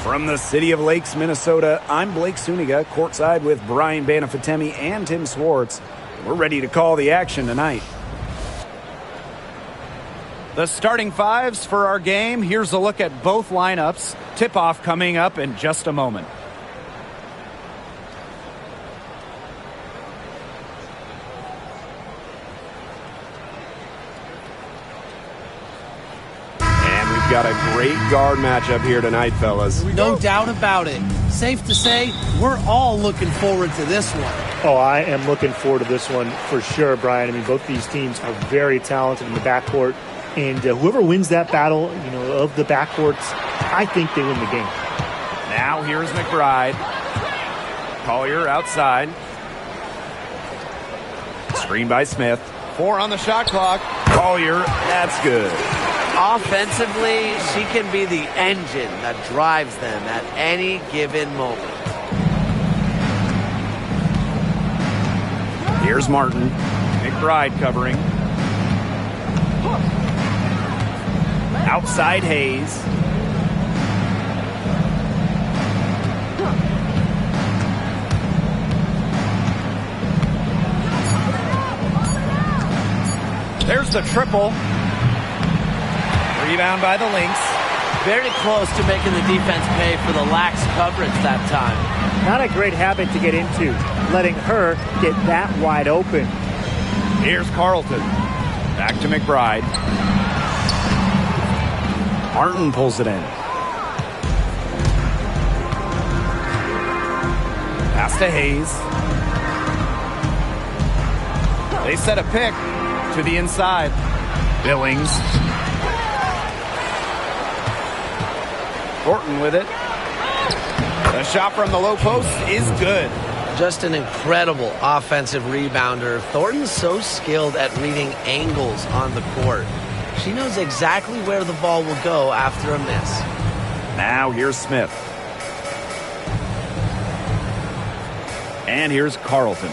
From the city of Lakes, Minnesota, I'm Blake Suniga, courtside with Brian Banafatemi and Tim Swartz. We're ready to call the action tonight. The starting fives for our game. Here's a look at both lineups. Tip-off coming up in just a moment. Got a great guard matchup here tonight, fellas. No doubt about it. Safe to say, we're all looking forward to this one. Oh, I am looking forward to this one for sure, Brian. I mean, both these teams are very talented in the backcourt, and whoever wins that battle, of the backcourts, I think they win the game. Now here's McBride. Collier outside. Screen by Smith. 4 on the shot clock. Collier, that's good. Offensively, she can be the engine that drives them at any given moment. Here's Martin. McBride covering. Outside Hayes. There's the triple. Rebound by the Lynx. Very close to making the defense pay for the lax coverage that time. Not a great habit to get into, letting her get that wide open. Here's Carlton. Back to McBride. Martin pulls it in. Pass to Hayes. They set a pick to the inside. Billings. Thornton with it. The shot from the low post is good. Just an incredible offensive rebounder. Thornton's so skilled at reading angles on the court. She knows exactly where the ball will go after a miss. Now here's Smith. And here's Carlton.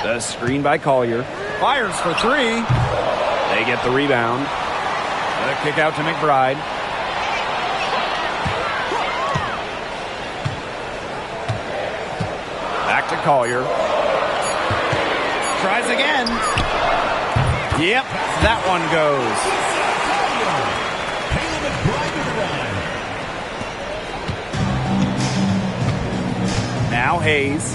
The screen by Collier. Fires for 3. They get the rebound. The kick out to McBride. Back to Collier. Tries again. Yep, that one goes. Now Hayes.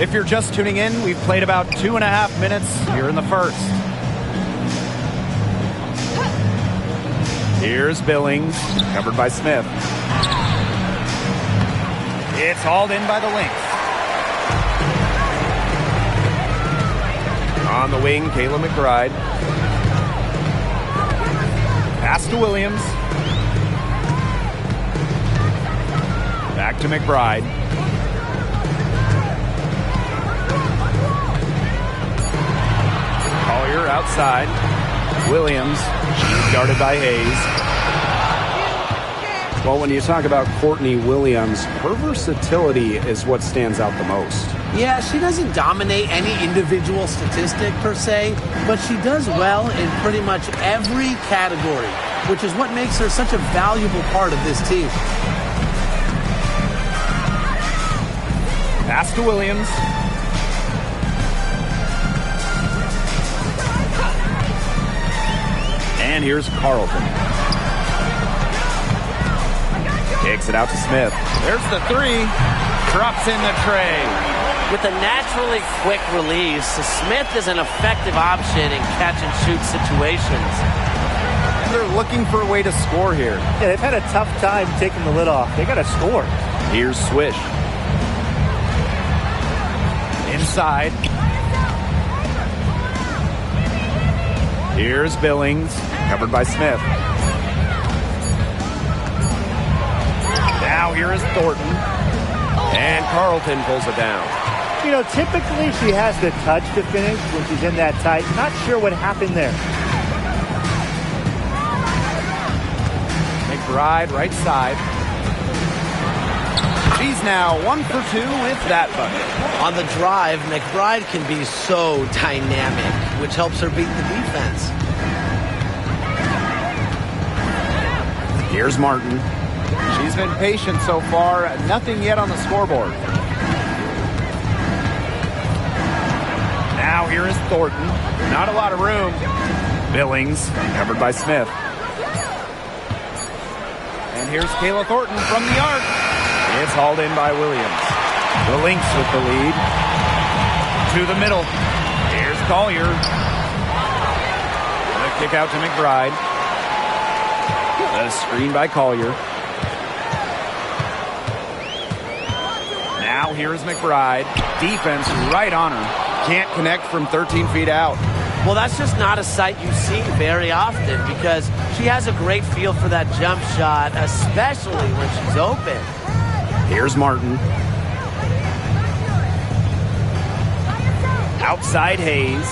If you're just tuning in, we've played about 2.5 minutes here in the first. Here's Billings, covered by Smith. It's hauled in by the Lynx. On the wing, Kayla McBride. Pass to Williams. Back to McBride. Collier outside. Williams, guarded by Hayes. Well, when you talk about Courtney Williams, her versatility is what stands out the most. Yeah, she doesn't dominate any individual statistic per se, but she does well in pretty much every category, which is what makes her such a valuable part of this team. Pass to Williams. And here's Carlton. Kicks it out to Smith. There's the 3. Drops in the tray. With a naturally quick release, Smith is an effective option in catch-and-shoot situations. And they're looking for a way to score here. Yeah, they've had a tough time taking the lid off. They got to score. Here's Swish. Inside. Here's Billings, covered by Smith. Now here is Thornton. And Carlton pulls it down. Typically she has the touch to finish when she's in that tight. Not sure what happened there. McBride, right side. She's now 1 for 2 with that bucket. On the drive, McBride can be so dynamic, which helps her beat the defense. Here's Martin. She's been patient so far. Nothing yet on the scoreboard. Now here is Thornton. Not a lot of room. Billings, covered by Smith. And here's Kayla Thornton from the arc. It's hauled in by Williams. The Lynx with the lead. To the middle. Here's Collier. The kick out to McBride. The screen by Collier. Now here's McBride. Defense right on her. Can't connect from 13 feet out. Well, that's just not a sight you see very often because she has a great feel for that jump shot, especially when she's open. Here's Martin. Outside Hayes.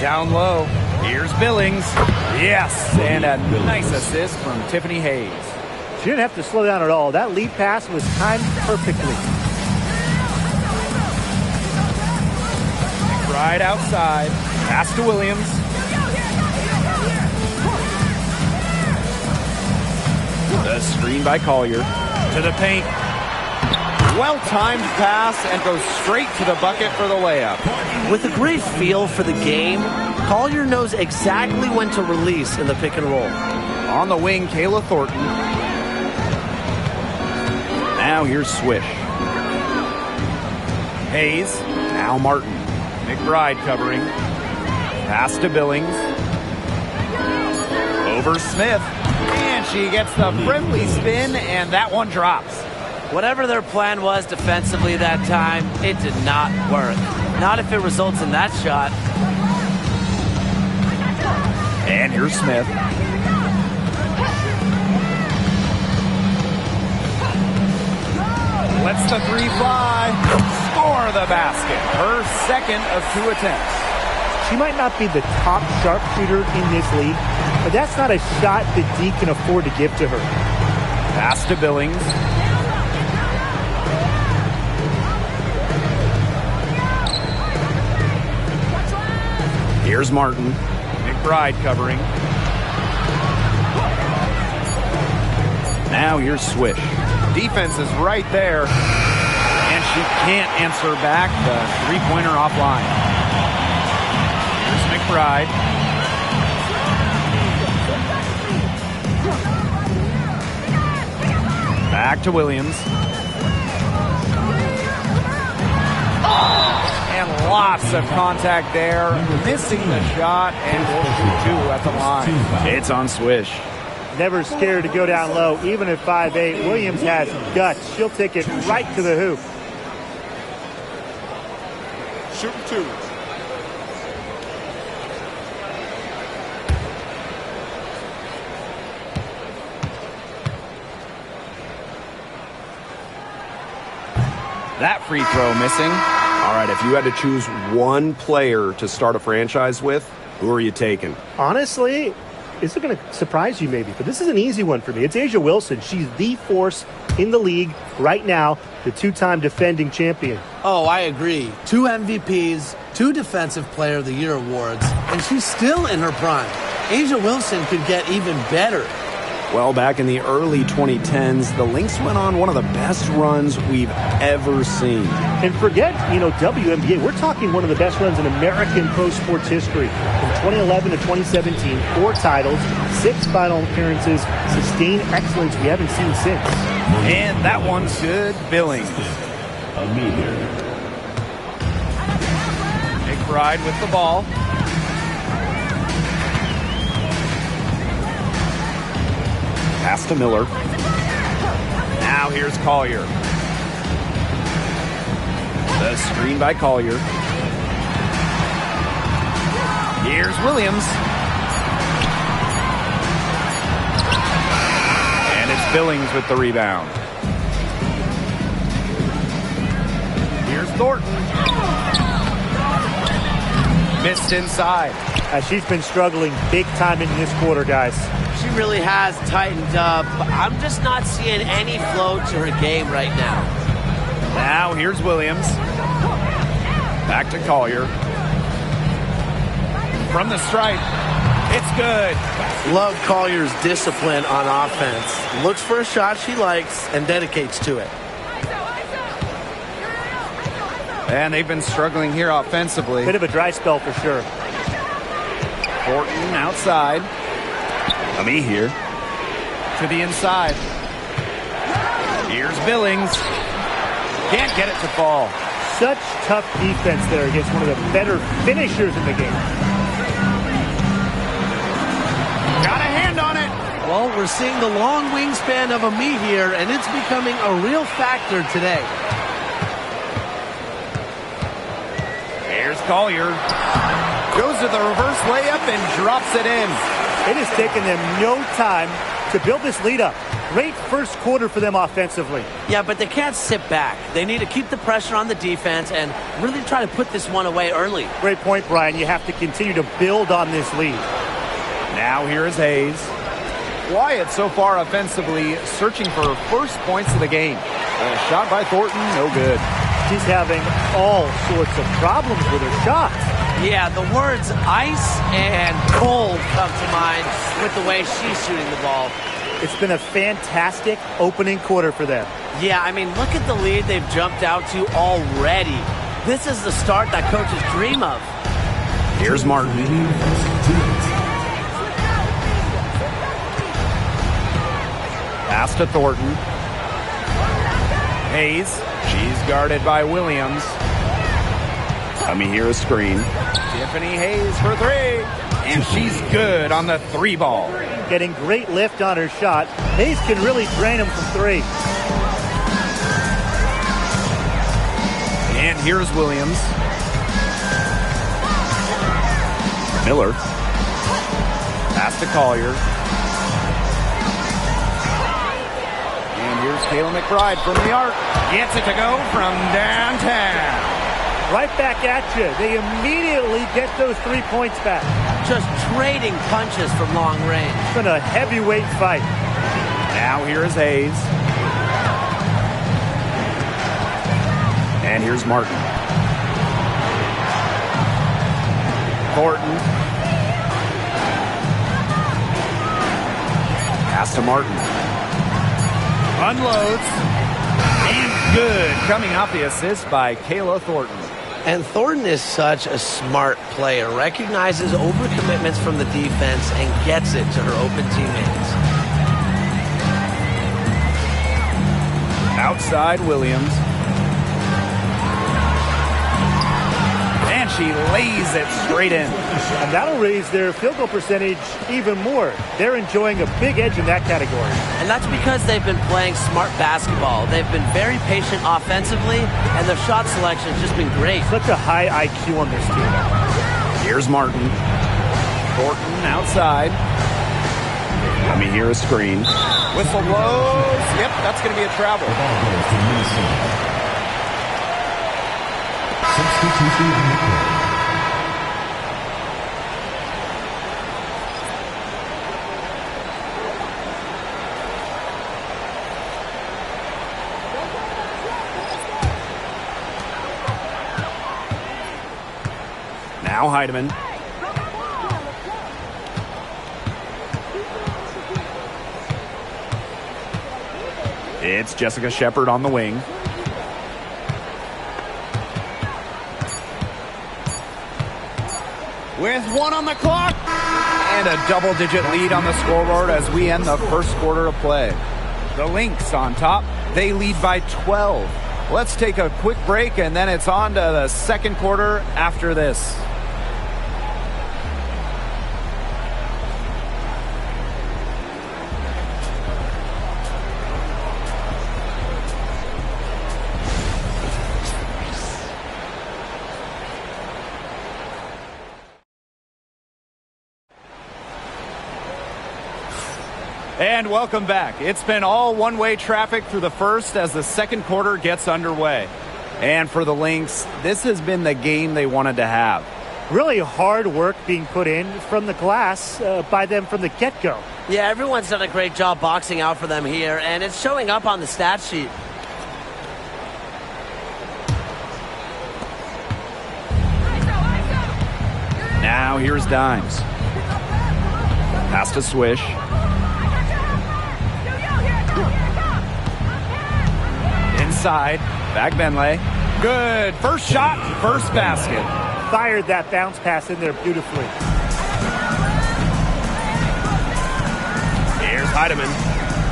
Down low. Here's Billings. Yes, and a nice assist from Tiffany Hayes. She didn't have to slow down at all. That lead pass was timed perfectly. Right outside. Pass to Williams. The screen by Collier. To the paint. Well-timed pass and goes straight to the bucket for the layup. With a great feel for the game, Collier knows exactly when to release in the pick and roll. On the wing, Kayla Thornton. Now here's Swish. Hayes. Now Martin. McBride covering. Pass to Billings. Over Smith. And she gets the friendly spin, and that one drops. Whatever their plan was defensively that time, it did not work. Not if it results in that shot. And here's Smith. Lets the three fly. Score the basket. Her second of 2 attempts. She might not be the top sharpshooter in this league, but that's not a shot that D can afford to give to her. Pass to Billings. Here's Martin. McBride covering. Now here's Swish. Defense is right there, and she can't answer back the three-pointer offline. Here's McBride. Back to Williams. And lots of contact there. Missing the shot, and we'll shoot 2 at the line. It's on Swish. Never scared to go down low, even at 5'8". Williams has guts. She'll take it right to the hoop. Shooting 2. That free throw missing. All right, if you had to choose one player to start a franchise with, who are you taking? Honestly, this is going to surprise you maybe, but this is an easy one for me. It's A'ja Wilson. She's the force in the league right now, the 2-time defending champion. Oh, I agree. 2 MVPs, 2 Defensive Player of the Year awards, and she's still in her prime. A'ja Wilson could get even better. Well, back in the early 2010s, the Lynx went on one of the best runs we've ever seen. And forget, WNBA. We're talking one of the best runs in American pro sports history. From 2011 to 2017, 4 titles, 6 final appearances, sustained excellence we haven't seen since. And that one's good. Billings. McBride with the ball. Pass to Miller. Now here's Collier. The screen by Collier. Here's Williams. And it's Billings with the rebound. Here's Thornton. Missed inside. She's been struggling big time in this quarter, guys. She really has tightened up. I'm just not seeing any flow to her game right now. Now here's Williams. Back to Collier. From the stripe. It's good. Love Collier's discipline on offense. Looks for a shot she likes and dedicates to it. And they've been struggling here offensively. Bit of a dry spell for sure. Thornton outside. Me here. To the inside. Here's Billings. Can't get it to fall. Such tough defense there against one of the better finishers in the game. Got a hand on it. Well, we're seeing the long wingspan of Ami here, and it's becoming a real factor today. Here's Collier. Goes to the reverse layup and drops it in. It has taken them no time to build this lead up. Great first quarter for them offensively. Yeah, but they can't sit back. They need to keep the pressure on the defense and really try to put this one away early. Great point, Brian. You have to continue to build on this lead. Now here is Hayes. Wyatt so far offensively searching for her first points of the game. A shot by Thornton, no good. She's having all sorts of problems with her shots. Yeah, the words ice and cold come to mind with the way she's shooting the ball. It's been a fantastic opening quarter for them. Yeah, I mean, look at the lead they've jumped out to already. This is the start that coaches dream of. Here's Martin. Pass to Thornton. Hayes. She's guarded by Williams. Here a screen. Tiffany Hayes for three. And she's good on the three ball. Getting great lift on her shot. Hayes can really drain them from three. And here's Williams. Miller. Pass to Collier. And here's Kayla McBride from the arc. Gets it to go from downtown. Right back at you. They immediately get those 3 points back. Just trading punches from long range. It's been a heavyweight fight. Now here is Hayes. And here's Martin. Thornton. Pass to Martin. Unloads. And good. Coming off the assist by Kayla Thornton. And Thornton is such a smart player. Recognizes overcommitments from the defense and gets it to her open teammates. Outside Williams. And she lays it straight in. And that'll raise their field goal percentage even more. They're enjoying a big edge in that category. And that's because they've been playing smart basketball. They've been very patient offensively, and their shot selection has just been great. Such a high IQ on this team. Here's Martin. Thornton outside. Here a screen. Whistle blows. Yep, that's going to be a travel. Substitution on the court. Now Heidemann. It's Jessica Shepard on the wing. With one on the clock. And a double-digit lead on the scoreboard as we end the first quarter of play. The Lynx on top. They lead by 12. Let's take a quick break, and then it's on to the second quarter after this. And welcome back. It's been all one-way traffic through the first as the second quarter gets underway. And for the Lynx, this has been the game they wanted to have. Really hard work being put in from the glass by them from the get-go. Yeah, everyone's done a great job boxing out for them here, and it's showing up on the stat sheet. Now here's Dimes. Pass to Swish. Inside. Back Benley. Good. First shot, first basket. Fired that bounce pass in there beautifully. Here's Heidemann.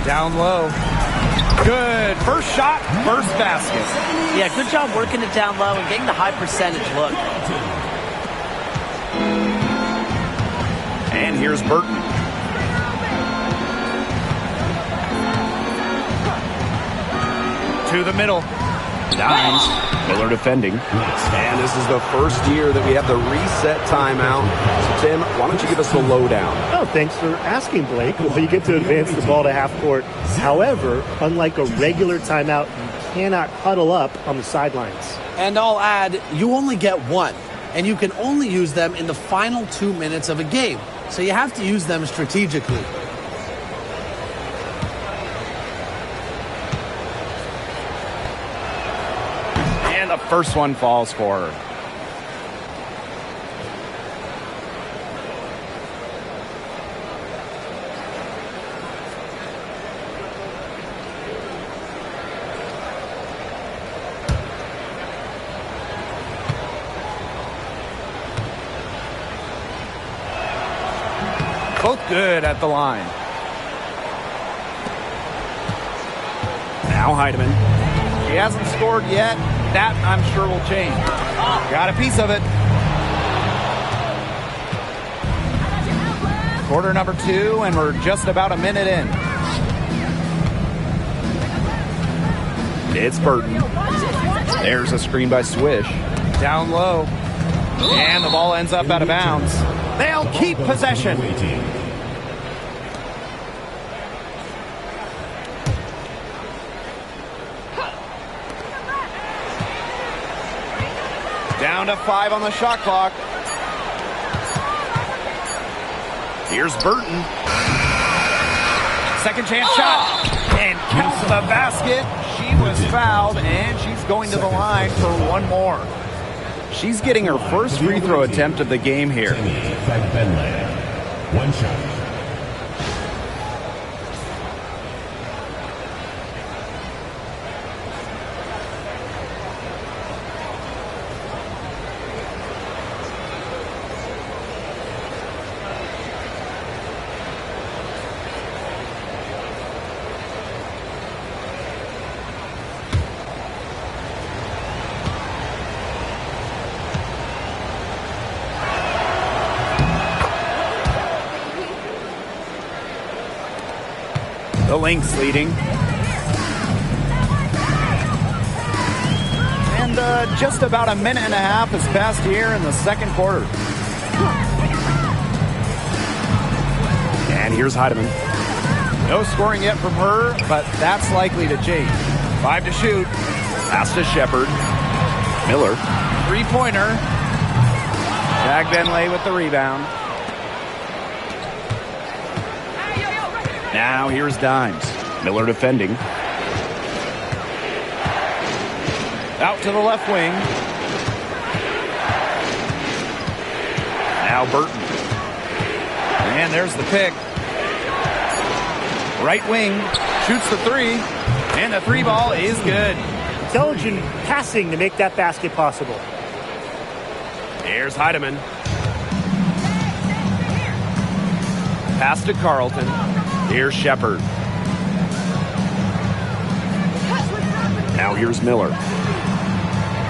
Down low. Good. First shot, first basket. Yeah, good job working it down low and getting the high percentage look. And here's Burton. To the middle. Dimes. Miller defending. And this is the first year that we have the reset timeout. So, Tim, why don't you give us the lowdown? Oh, thanks for asking, Blake. Well, you get to advance the ball to half court. However, unlike a regular timeout, you cannot huddle up on the sidelines. And I'll add, you only get one. And you can only use them in the final 2 minutes of a game. So you have to use them strategically. And the first one falls for her. Both good at the line. Now Heidemann. He hasn't scored yet. That, I'm sure, will change. Got a piece of it. Quarter number 2, and we're just about a minute in. It's Burton. There's a screen by Swish. Down low. And the ball ends up out of bounds. They'll keep possession. Down to 5 on the shot clock. Here's Burton. Second chance shot. And count the basket. She was fouled, and she's going to the line for one more. She's getting her first free throw attempt of the game here. One shot. The Lynx leading. And just about a minute and a half has passed here in the second quarter. And here's Heidemann. No scoring yet from her, but that's likely to change. 5 to shoot. Pass to Shepard. Miller. Three-pointer. Jag Benley with the rebound. Now here's Dimes. Miller defending. Out to the left wing. Now Burton. And there's the pick. Right wing. Shoots the 3. And the 3 ball is good. Intelligent passing to make that basket possible. Here's Heidemann. Pass to Carlton. Here's Shepard. Now here's Miller.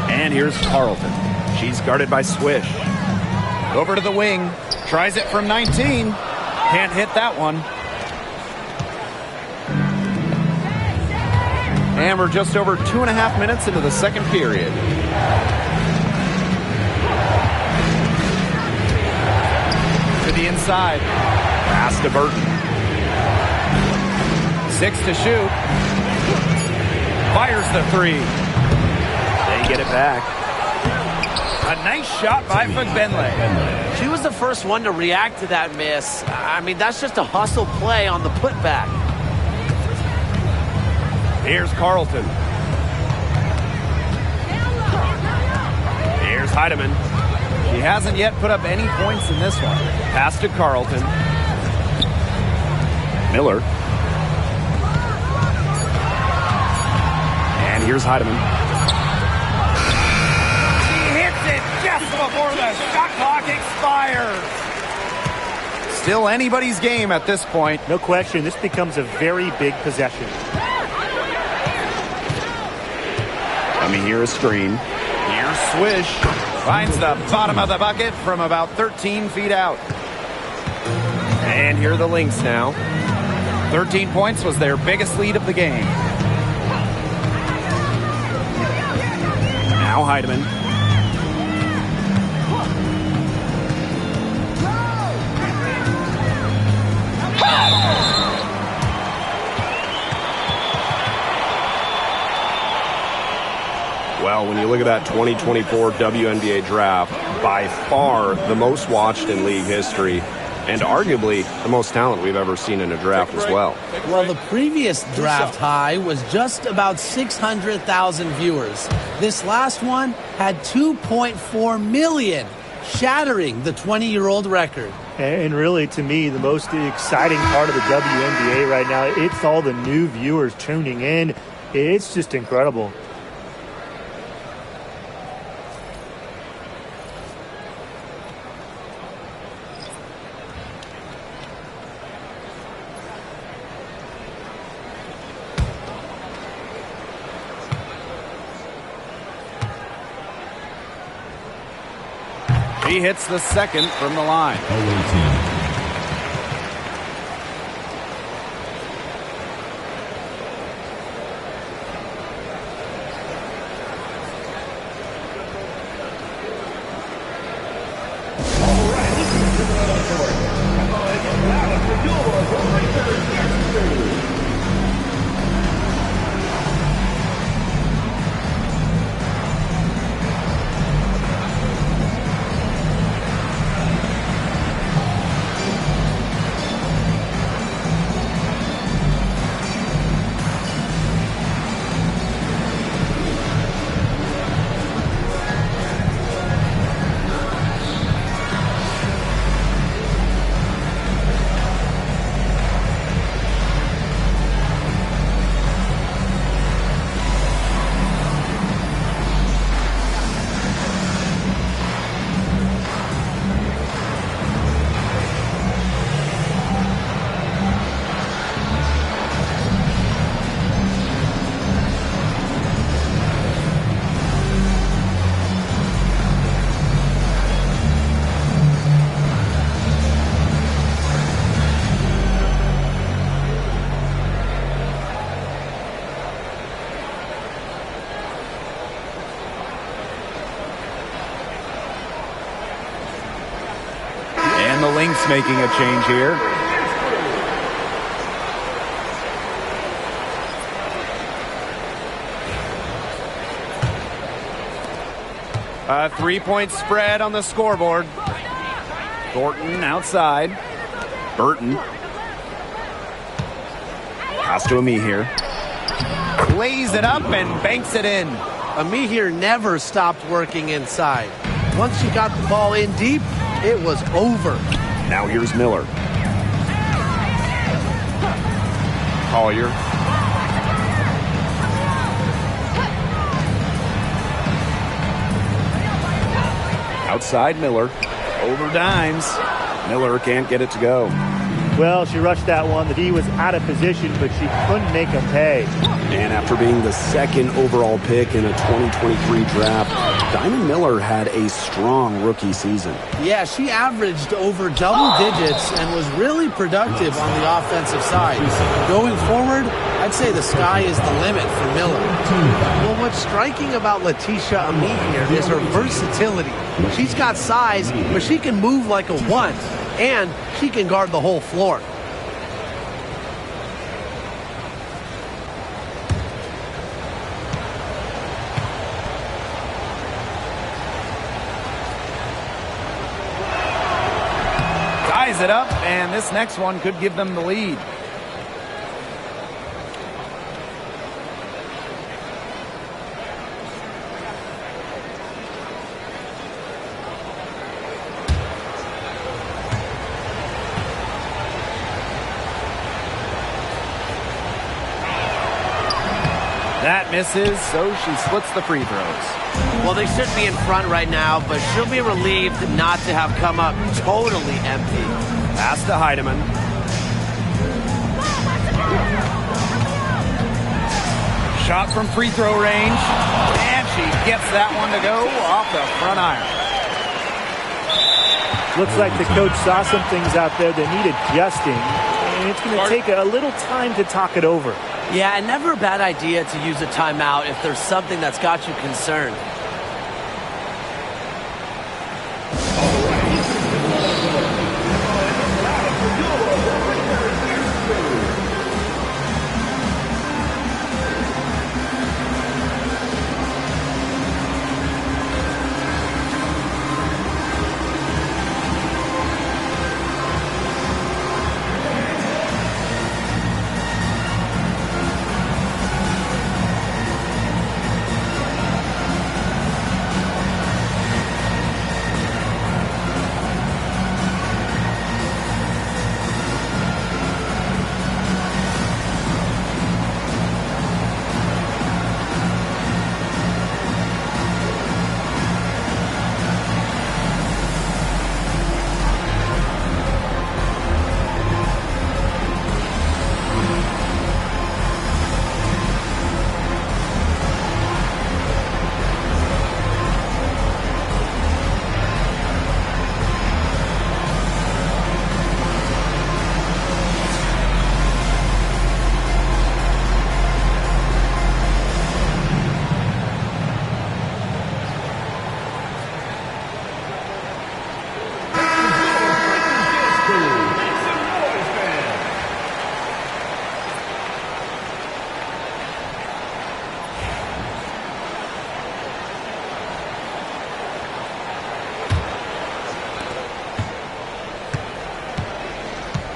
And here's Carlton. She's guarded by Swish. Over to the wing. Tries it from 19. Can't hit that one. And we're just over 2.5 minutes into the second period. To the inside. Pass to Burton. 6 to shoot. Fires the 3. They get it back. A nice shot by Benley. She was the first one to react to that miss. I mean, that's just a hustle play on the putback. Here's Carlton. Here's Heidemann. He hasn't yet put up any points in this one. Pass to Carlton. Miller. And here's Heidemann. He hits it just before the shot clock expires. Still anybody's game at this point. No question, this becomes a very big possession. Let me hear a screen. Here's Swish. Finds the bottom of the bucket from about 13 feet out. And here are the Lynx now. 13 points was their biggest lead of the game. Now Heidemann. Well, when you look at that 2024 WNBA draft, by far the most watched in league history, and arguably the most talent we've ever seen in a draft as well. Well, the previous draft high was just about 600,000 viewers. This last one had 2.4 million, shattering the 20-year-old record. And really, to me, the most exciting part of the WNBA right now, it's all the new viewers tuning in. It's just incredible. He hits the second from the line. The Lynx making a change here. A 3-point spread on the scoreboard. Thornton outside. Burton. Pass to Ami here. Lays it up and banks it in. Ami here never stopped working inside. Once she got the ball in deep, it was over. Now here's Miller. Collier. Outside Miller. Over dimes. Miller can't get it to go. Well, she rushed that one. The D was out of position, but she couldn't make them pay. And after being the second overall pick in a 2023 draft, Diamond Miller had a strong rookie season. Yeah, she averaged over double digits and was really productive on the offensive side. Going forward, I'd say the sky is the limit for Miller. Well, what's striking about Letitia Ami here is her versatility. She's got size, but she can move like a one, and she can guard the whole floor. Ties it up, and this next one could give them the lead. That misses, so she splits the free throws. Well, they should be in front right now, but she'll be relieved not to have come up totally empty. Pass to Heidemann. Shot from free throw range, and she gets that one to go off the front iron. Looks like the coach saw some things out there that need adjusting, and it's going to take a little time to talk it over. Yeah, and never a bad idea to use a timeout if there's something that's got you concerned.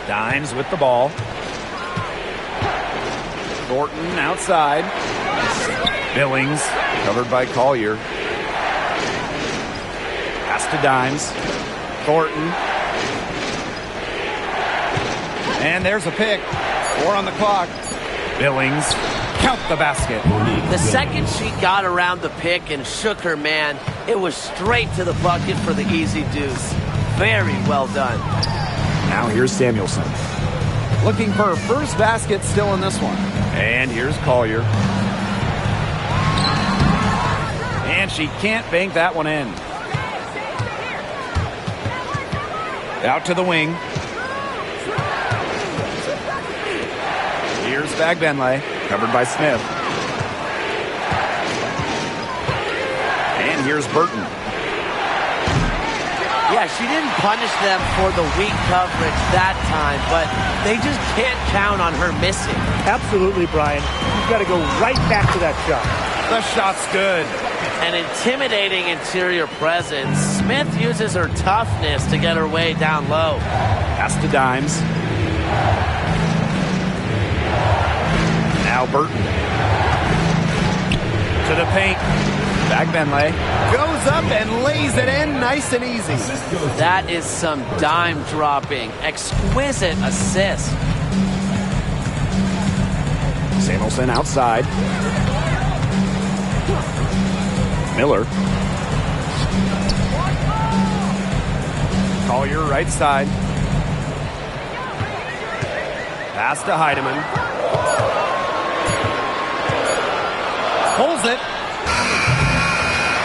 Dimes with the ball. Thornton outside. Billings covered by Collier. Pass to Dimes. Thornton. And there's a pick. 4 on the clock. Billings. Count the basket. The second she got around the pick and shook her man, it was straight to the bucket for the easy deuce. Very well done. Now here's Samuelson. Looking for her first basket still in this one. And here's Collier. And she can't bank that one in. Out to the wing. Here's Bagbenley, covered by Smith. And here's Burton. Yeah, she didn't punish them for the weak coverage that time, but they just can't count on her missing. Absolutely, Brian. You've got to go right back to that shot. The shot's good. An intimidating interior presence. Smith uses her toughness to get her way down low. Pass to Dimes. Now Burton. To the paint. Bagbenley goes up and lays it in nice and easy. That is some dime dropping. Exquisite assist. Samuelson outside. Miller. Collier right side. Pass to Heidemann. Pulls it.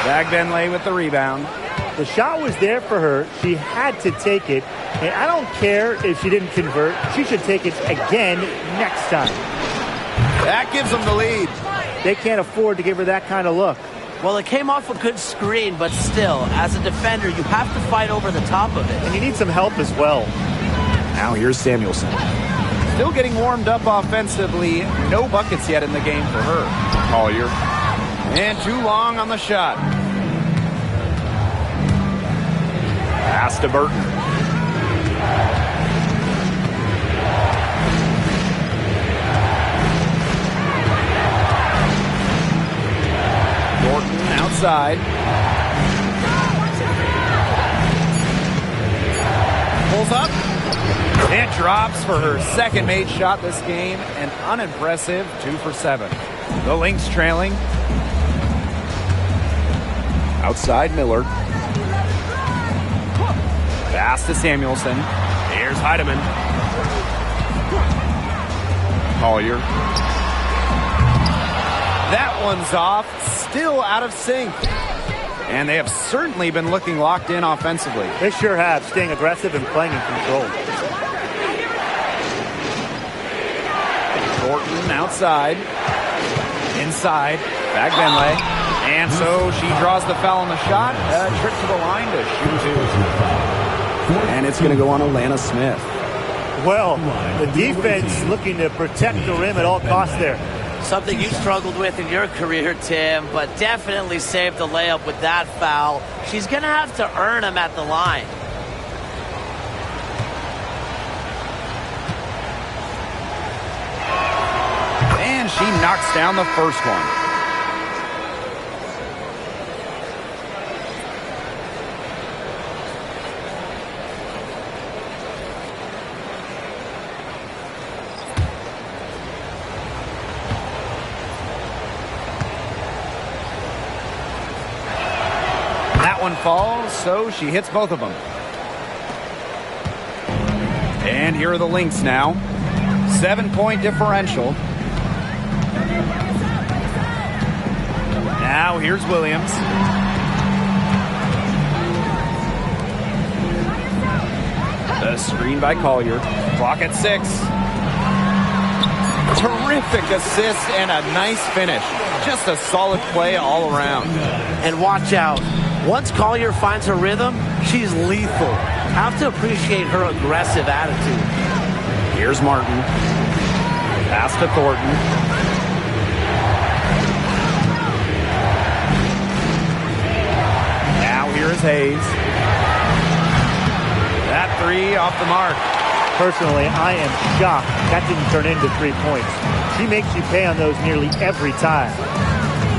Bagbenley with the rebound. The shot was there for her. She had to take it. And I don't care if she didn't convert. She should take it again next time. That gives them the lead. They can't afford to give her that kind of look. Well, it came off a good screen, but still, as a defender, you have to fight over the top of it. And you need some help as well. Now here's Samuelson. Still getting warmed up offensively. No buckets yet in the game for her. Collier. And too long on the shot. Pass to Burton. Thornton outside. Pulls up. And drops for her second made shot this game. An unimpressive 2 for 7. The Lynx trailing. Outside Miller. Pass to Samuelson. Here's Heidemann. Collier. That one's off. Still out of sync. And they have certainly been looking locked in offensively. They sure have, staying aggressive and playing in control. Thornton outside. Inside. Back Benley. And so she draws the foul on the shot. A trip to the line to shoot two. And it's going to go on Alana Smith. Well, the defense looking to protect the rim at all costs there. Something you struggled with in your career, Tim, but definitely saved the layup with that foul. She's going to have to earn him at the line. And she knocks down the first one. One falls, so she hits both of them. And here are the Lynx now. 7-point differential. Now here's Williams. The screen by Collier. Clock at 6. Terrific assist and a nice finish. Just a solid play all around. And watch out. Once Collier finds her rhythm, she's lethal. Have to appreciate her aggressive attitude. Here's Martin. Pass to Thornton. Now here is Hayes. That three off the mark. Personally, I am shocked that didn't turn into 3 points. She makes you pay on those nearly every time.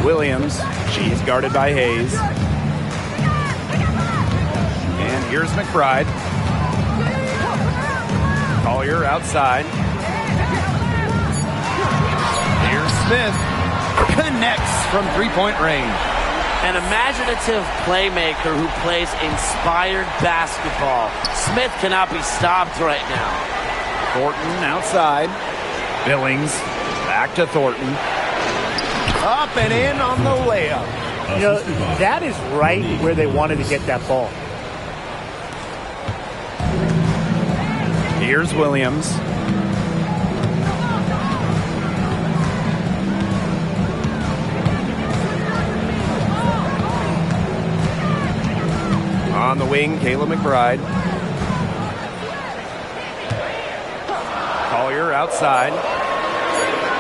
Williams. She's guarded by Hayes. Here's McBride. Collier outside. Here's Smith. Connects from three-point range. An imaginative playmaker who plays inspired basketball. Smith cannot be stopped right now. Thornton outside. Billings back to Thornton. Up and in on the layup. You know, that is right where they wanted to get that ball. Here's Williams. On the wing, Kayla McBride. Collier outside.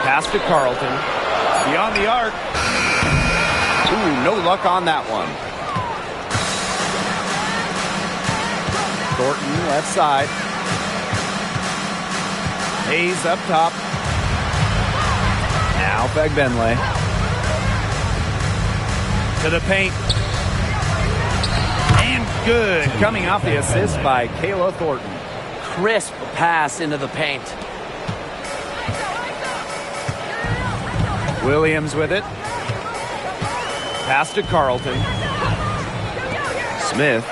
Pass to Carlton. Beyond the arc. Ooh, no luck on that one. Thornton left side. Hayes up top. Now Benley. To the paint. And good. Coming off the assist by Kayla Thornton. Crisp pass into the paint. Williams with it. Pass to Carlton. Smith.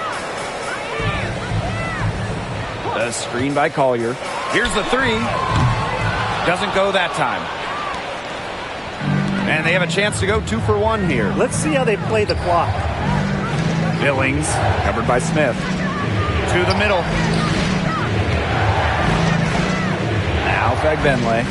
A screen by Collier. Here's the three. Doesn't go that time. And they have a chance to go 2 for 1 here. Let's see how they play the clock. Billings, covered by Smith. To the middle. Now Benley.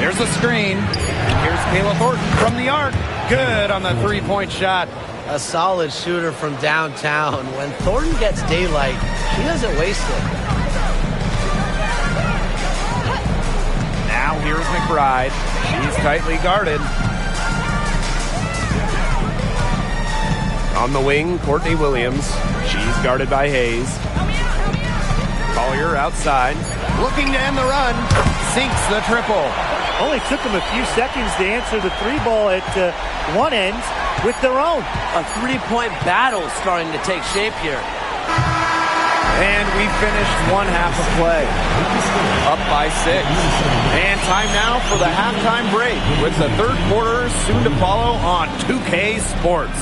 There's a screen. And here's Kayla Thornton from the arc. Good on the three-point shot. A solid shooter from downtown. When Thornton gets daylight, she doesn't waste it. Now here's McBride. She's tightly guarded. On the wing, Courtney Williams. She's guarded by Hayes. Collier outside. Looking to end the run. Sinks the triple. Only took them a few seconds to answer the three ball at one end with their own. A three-point battle starting to take shape here. And we finished one half of play, up by 6. And time now for the halftime break with the third quarter soon to follow on 2K Sports.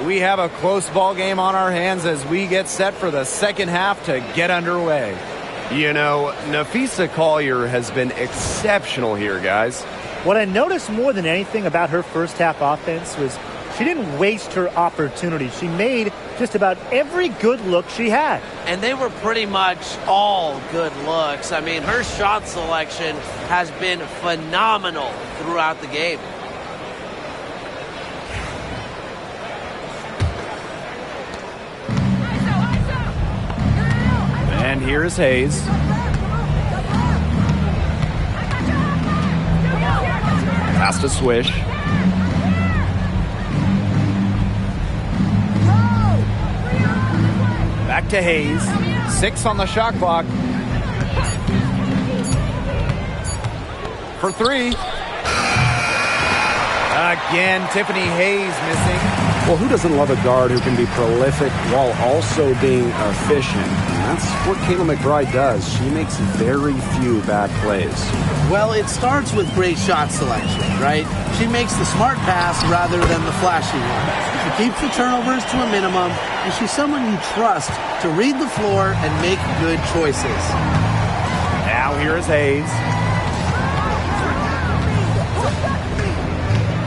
We have a close ball game on our hands as we get set for the second half to get underway. You know, Nafisa Collier has been exceptional here, guys. What I noticed more than anything about her first half offense was she didn't waste her opportunity. She made just about every good look she had. And they were pretty much all good looks. I mean, her shot selection has been phenomenal throughout the game. And here is Hayes. Pass to Swish. Back to Hayes. 6 on the shot clock. For 3. Again, Tiffany Hayes missing. Well, who doesn't love a guard who can be prolific while also being efficient? And that's what Kayla McBride does. She makes very few bad plays. Well, it starts with great shot selection, right? She makes the smart pass rather than the flashy one. She keeps the turnovers to a minimum, and she's someone you trust to read the floor and make good choices. Now here is Hayes.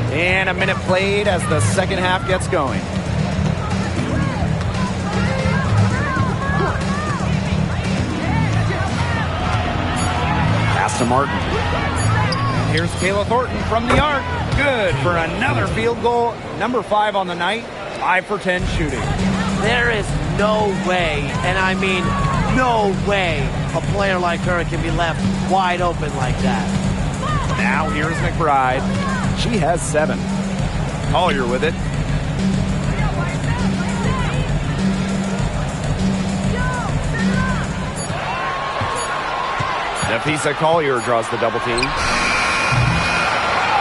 And a minute played as the second half gets going. Pass to Martin. Here's Kayla Thornton from the arc. Good for another field goal. Number 5 on the night. 5 for 10 shooting. There is no way, and I mean no way, a player like her can be left wide open like that. Now here's McBride. She has 7. Collier with it. Nafisa Collier draws the double team.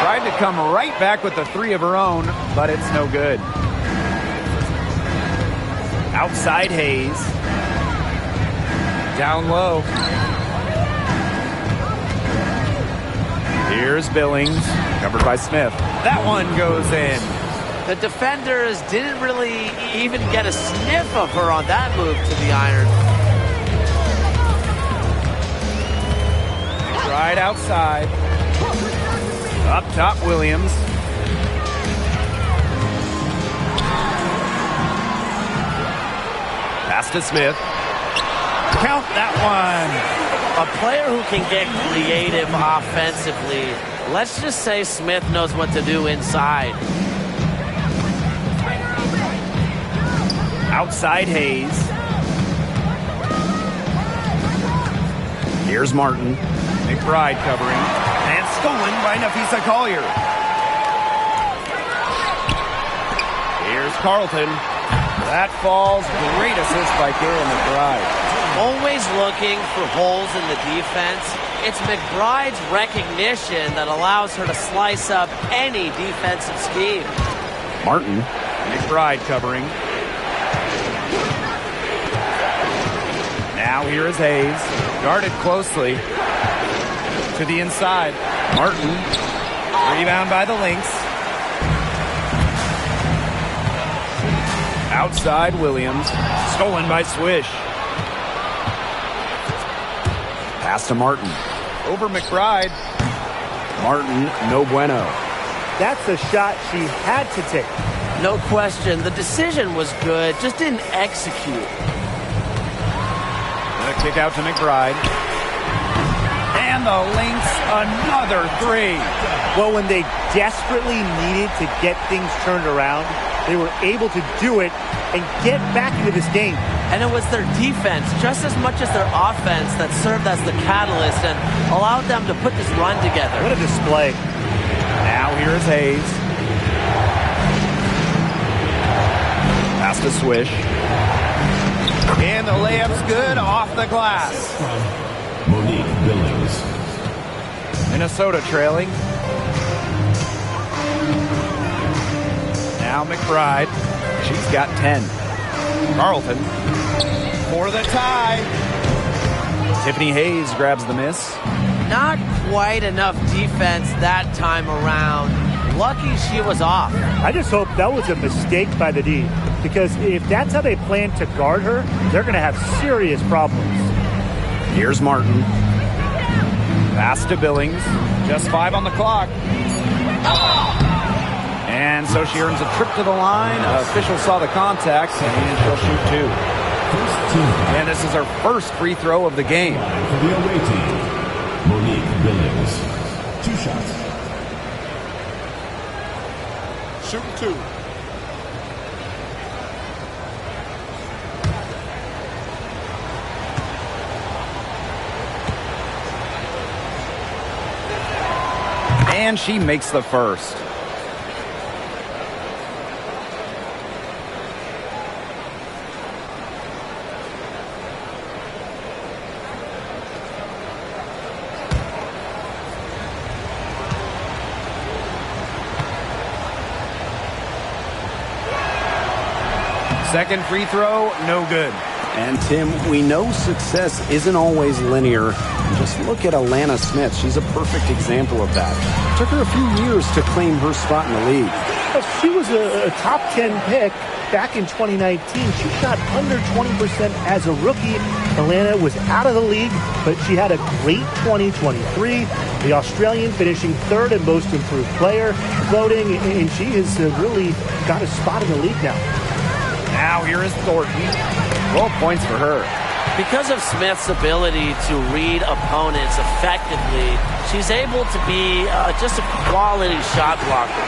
Tried to come right back with the 3 of her own, but it's no good. Outside Hayes. Down low. Here's Billings, covered by Smith. That one goes in. The defenders didn't really even get a sniff of her on that move to the iron. Right outside. Up top, Williams. Pass to Smith. Count that one. A player who can get creative offensively. Let's just say Smith knows what to do inside. Outside Hayes. Here's Martin. McBride covering. And stolen by Nafisa Collier. Here's Carlton. That falls. Great assist by Kayla McBride. Always looking for holes in the defense. It's McBride's recognition that allows her to slice up any defensive scheme. Martin. McBride covering. Now here is Hayes. Guarded closely. To the inside. Martin. Rebound by the Lynx. Outside Williams. Stolen by Swish. Pass to Martin. Over McBride. Martin, no bueno. That's a shot she had to take. No question. The decision was good, just didn't execute. And a kick out to McBride. And the Lynx, another three. Well, when they desperately needed to get things turned around, they were able to do it and get back into this game. And it was their defense, just as much as their offense, that served as the catalyst and allowed them to put this run together. What a display. Now here's Hayes. Pass to Swish. And the layup's good off the glass. Monique Billings. Minnesota trailing. Now McBride. She's got 10. Carlton for the tie. Tiffany Hayes grabs the miss. Not quite enough defense that time around. Lucky she was off. I just hope that was a mistake by the D, because if that's how they plan to guard her, they're going to have serious problems. Here's Martin. Pass to Billings. Just 5 on the clock. And so she earns a trip to the line. Official saw the contact, and she'll shoot 2. And this is her first free throw of the game. For the away team, Monique Billings. 2 shots. Shoot 2. And she makes the first. Second free throw, no good. And Tim, we know success isn't always linear. Just look at Alana Smith. She's a perfect example of that. It took her a few years to claim her spot in the league. But she was a top 10 pick back in 2019. She shot under 20% as a rookie. Alana was out of the league, but she had a great 2023. The Australian finishing 3rd in most improved player voting, and she has really got a spot in the league now. Now here is Thornton. 12 points for her. Because of Smith's ability to read opponents effectively, she's able to be just a quality shot blocker.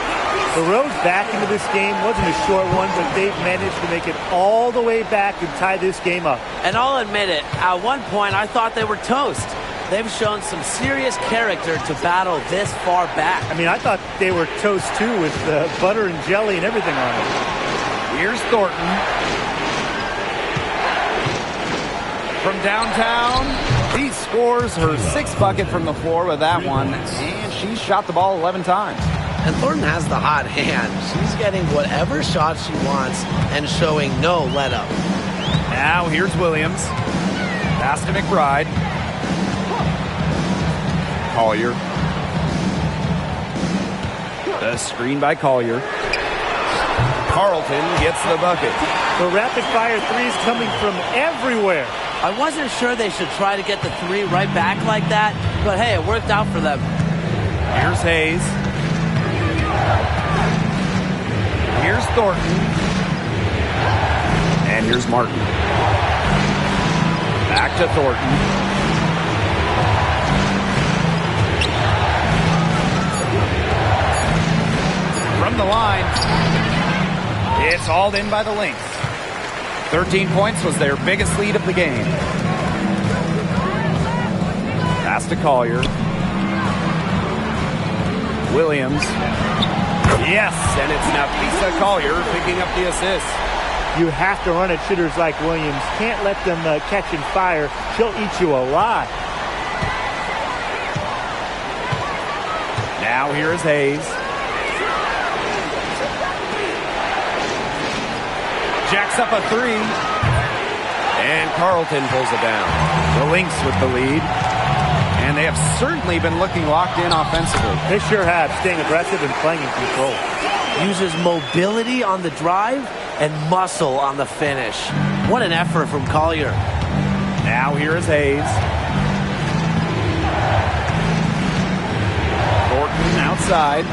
The road back into this game wasn't a short one, but they've managed to make it all the way back and tie this game up. And I'll admit it, at one point I thought they were toast. They've shown some serious character to battle this far back. I mean, I thought they were toast too, with butter and jelly and everything on it. Here's Thornton. From downtown, he scores her 6th bucket from the floor with that one, and she shot the ball 11 times. And Thornton has the hot hand. She's getting whatever shot she wants and showing no let up. Now here's Williams. Pass to McBride. Collier. The screen by Collier. Carlton gets the bucket. The rapid-fire threes coming from everywhere. I wasn't sure they should try to get the 3 right back like that, but hey, it worked out for them. Here's Hayes. Here's Thornton. And here's Martin. Back to Thornton. From the line. It's hauled in by the Lynx. 13 points was their biggest lead of the game. Pass to Collier. Williams. Yes, and it's now Lisa Collier picking up the assist. You have to run at shooters like Williams. Can't let them catch and fire. She'll eat you alive. Now here is Hayes. Jacks up a 3. And Carlton pulls it down. The Lynx with the lead. And they have certainly been looking locked in offensively. They sure have, staying aggressive and playing in control. Uses mobility on the drive and muscle on the finish. What an effort from Collier. Now here is Hayes. side.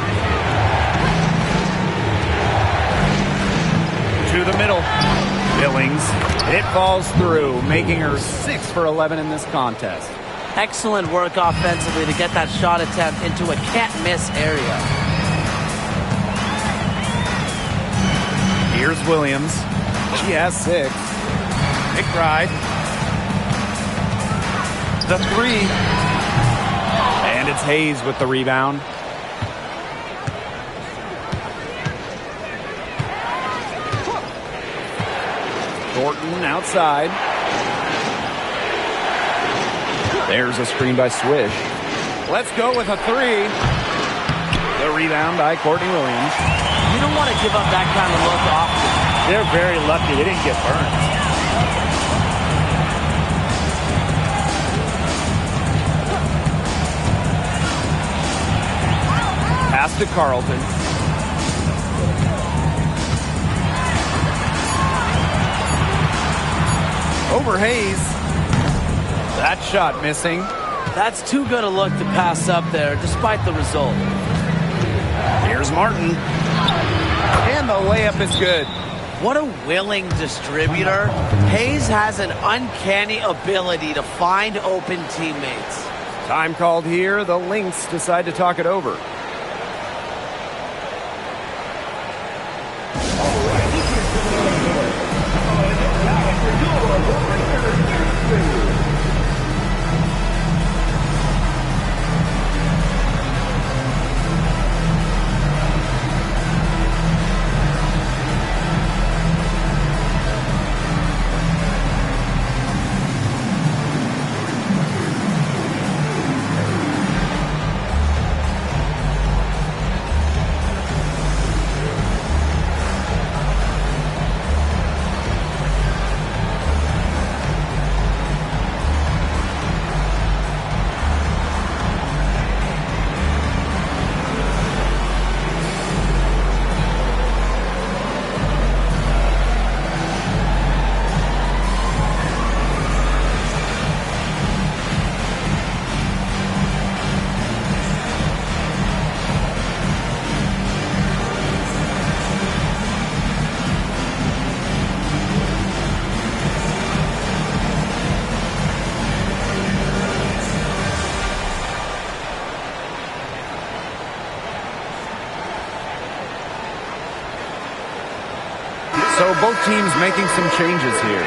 To the middle. Billings. It falls through, making her 6 for 11 in this contest. Excellent work offensively to get that shot attempt into a can't-miss area. Here's Williams. She has 6. McBride. The 3. And it's Hayes with the rebound. Thornton outside. There's a screen by Swish. Let's go with a 3. The rebound by Courtney Williams. You don't want to give up that kind of look often. They're very lucky they didn't get burned. Pass to Carlton. Over Hayes. That shot missing. That's too good a look to pass up there, despite the result. Here's Martin. And the layup is good. What a willing distributor. Hayes has an uncanny ability to find open teammates. Time called here. The Lynx decide to talk it over. So both teams making some changes here.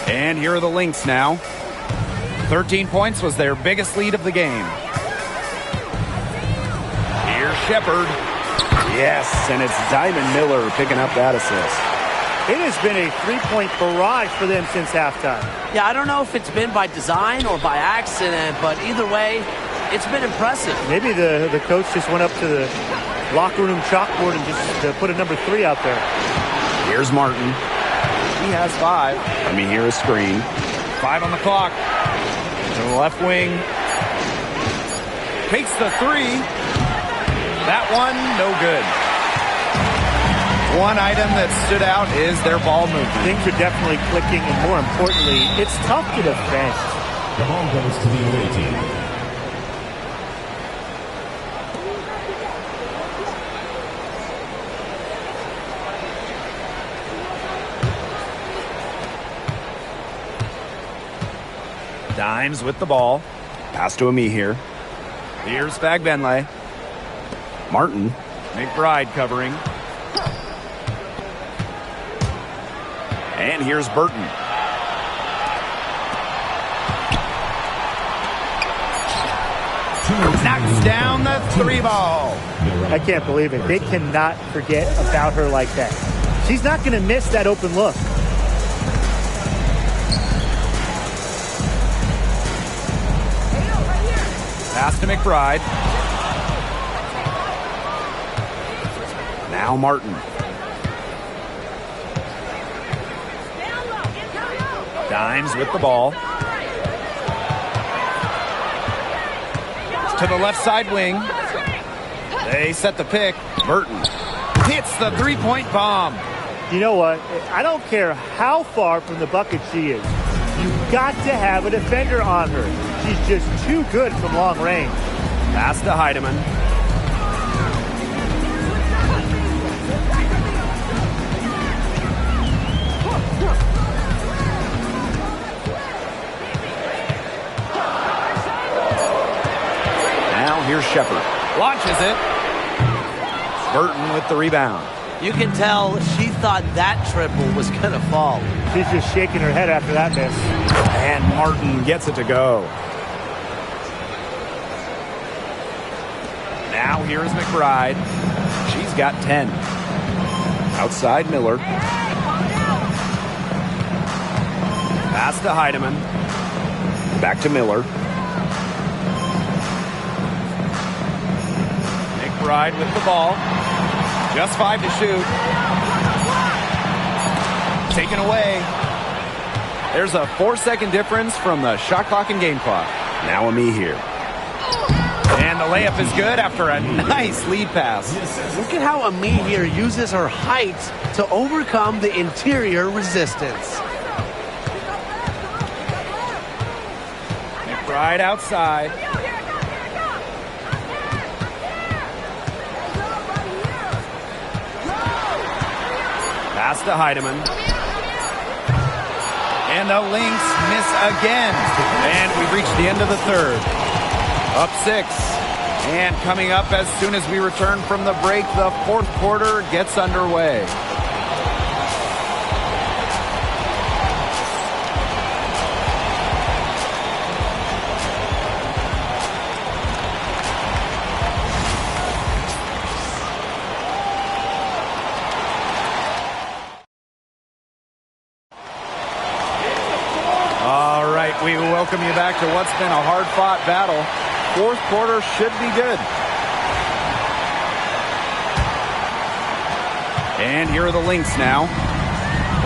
And here are the Lynx now. 13 points was their biggest lead of the game. Here's Shepard. Yes, and it's Diamond Miller picking up that assist. It has been a three-point barrage for them since halftime. Yeah, I don't know if it's been by design or by accident, but either way, it's been impressive. Maybe the coach just went up to the locker room chalkboard and just put a number 3 out there. Here's Martin. He has 5. Let me hear a screen. 5 on the clock. To the left wing. Takes the 3. That one, no good. One item that stood out is their ball movement. Things are definitely clicking, and more importantly, it's tough to defend. The ball goes to the away team. Dimes with the ball. Pass to Ami here. Here's Fagbenle. Martin. McBride covering. And here's Burton. Knocks down the 3 ball. I can't believe it. They cannot forget about her like that. She's not going to miss that open look. Pass to McBride. Now Martin. Dimes with the ball. To the left side wing. They set the pick. Burton. hits the three-point bomb. You know what? I don't care how far from the bucket she is. You've got to have a defender on her. She's just too good from long range. Pass to Heidemann. Now here's Shepard. Launches it. Burton with the rebound. You can tell she thought that triple was going to fall. She's just shaking her head after that miss. And Martin gets it to go. Now here's McBride. She's got 10. Outside Miller. Pass to Heidemann. Back to Miller. McBride with the ball. Just 5 to shoot. Taken away. There's a 4-second difference from the shot clock and game clock. Now Ami here. And the layup is good after a nice lead pass. Look at how Ami here uses her height to overcome the interior resistance. McBride outside. Pass to Heidemann. And the Lynx miss again. And we've reached the end of the third. Up 6. And coming up as soon as we return from the break, the fourth quarter gets underway. We welcome you back to what's been a hard-fought battle. Fourth quarter should be good. And here are the Lynx now.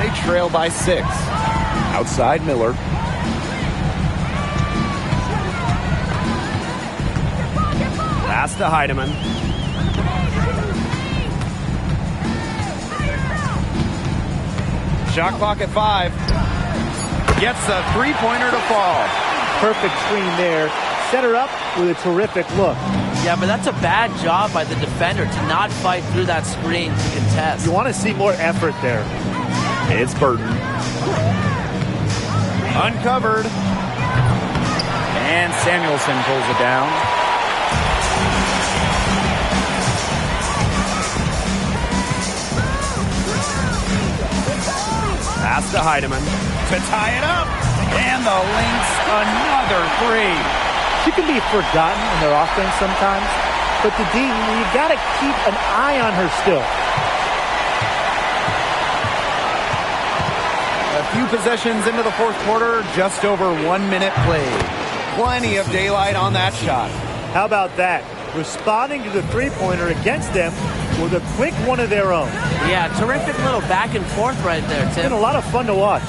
They trail by 6. Outside Miller. Pass to Heidemann. Shot clock at 5. Gets a three-pointer to fall. Perfect screen there. Set her up with a terrific look. Yeah, but that's a bad job by the defender to not fight through that screen to contest. You want to see more effort there. It's Burton. Uncovered. And Samuelson pulls it down. Pass to Heidemann. To tie it up. And the Lynx, another 3. She can be forgotten in their offense sometimes, but the D, you've got to keep an eye on her still. A few possessions into the fourth quarter, just over 1 minute played. Plenty of daylight on that shot. How about that? Responding to the three-pointer against them with a quick one of their own. Yeah, terrific little back and forth right there, Tim. It's been a lot of fun to watch.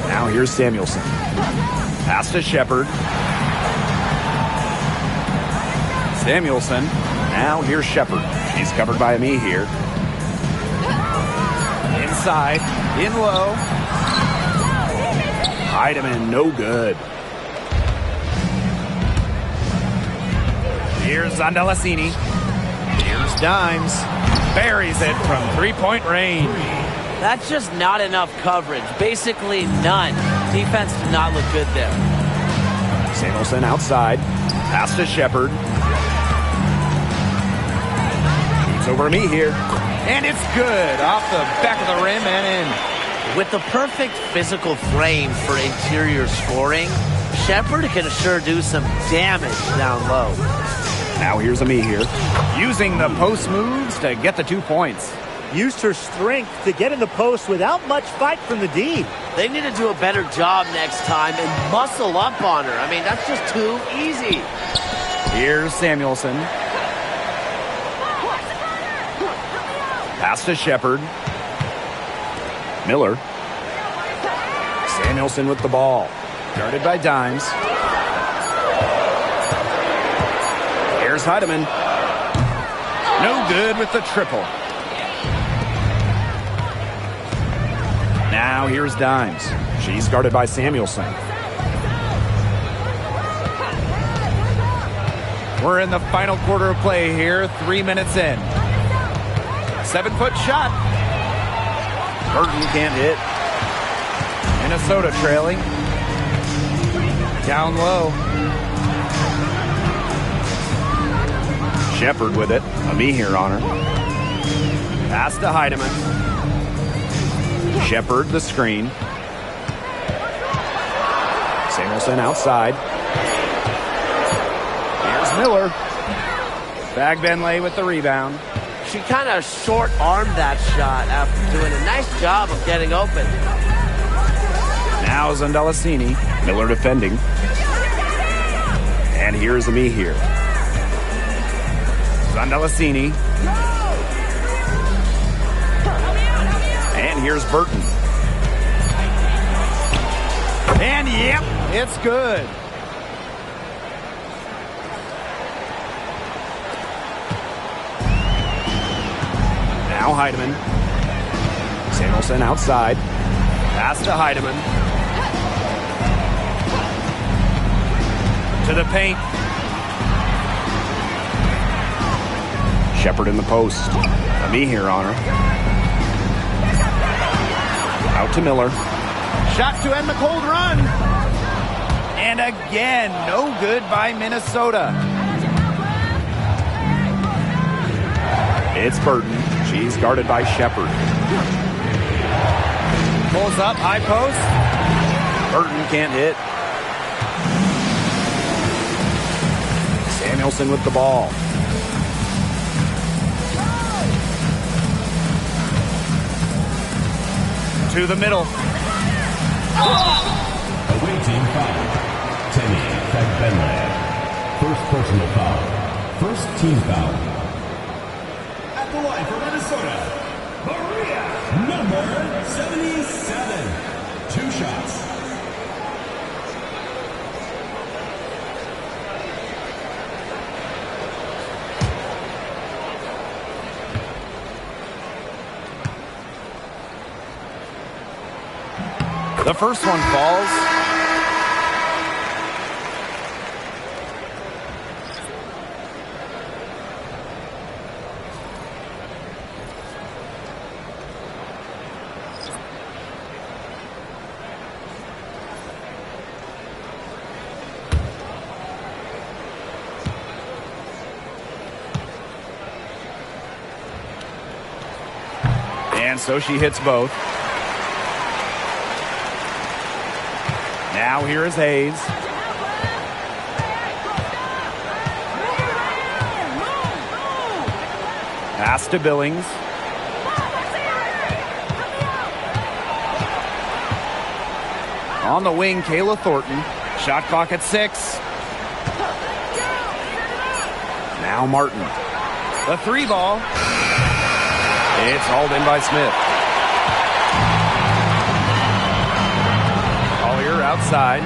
Now here's Samuelson. Pass to Shepard. Samuelson. Now here's Shepard. He's covered by Ami here. Inside. In low. Heidemann, no good. Here's Zondalassini. Here's Dimes. Buries it from three-point range. That's just not enough coverage. Basically none. Defense did not look good there. Samuelson outside. Pass to Shepard. It's over me here. And it's good. Off the back of the rim and in. With the perfect physical frame for interior scoring, Shepard can sure do some damage down low. Now here's Ami here. Using the post moves to get the 2 points. Used her strength to get in the post without much fight from the D. They need to do a better job next time and muscle up on her. I mean, that's just too easy. Here's Samuelson. Pass to Shepard. Miller. Samuelson with the ball. Guarded by Dimes. Here's Heidemann. No good with the triple. Now here's Dimes. She's guarded by Samuelson. We're in the final quarter of play here, 3 minutes in. 7-foot shot. Burton can't hit. Minnesota trailing. Down low. Shepard with it. Me here on her. Pass to Heidemann. Shepard the screen. Samuelson outside. Here's Miller. Bag Benlay with the rebound. She kind of short-armed that shot after doing a nice job of getting open. Now Zondalasini. Miller defending. And here's me here. Zondalasini. And here's Burton. And yep, it's good. Now Heidemann. Samuelson outside. Pass to Heidemann. To the paint. Shepard in the post. Me here on her. Out to Miller. Shot to end the cold run. And again, no good by Minnesota. It's Burton. She's guarded by Shepard. Pulls up, high post. Burton can't hit. Samuelson with the ball. To the middle. Away team foul. Temi Benlay. First personal foul. First team foul. At the line for Minnesota, Maria, number 77. 2 shots. The first one falls. And so she hits both. Now here is Hayes. Pass to Billings. On the wing, Kayla Thornton. Shot clock at 6. Now Martin. The 3 ball. It's hauled in by Smith. Outside.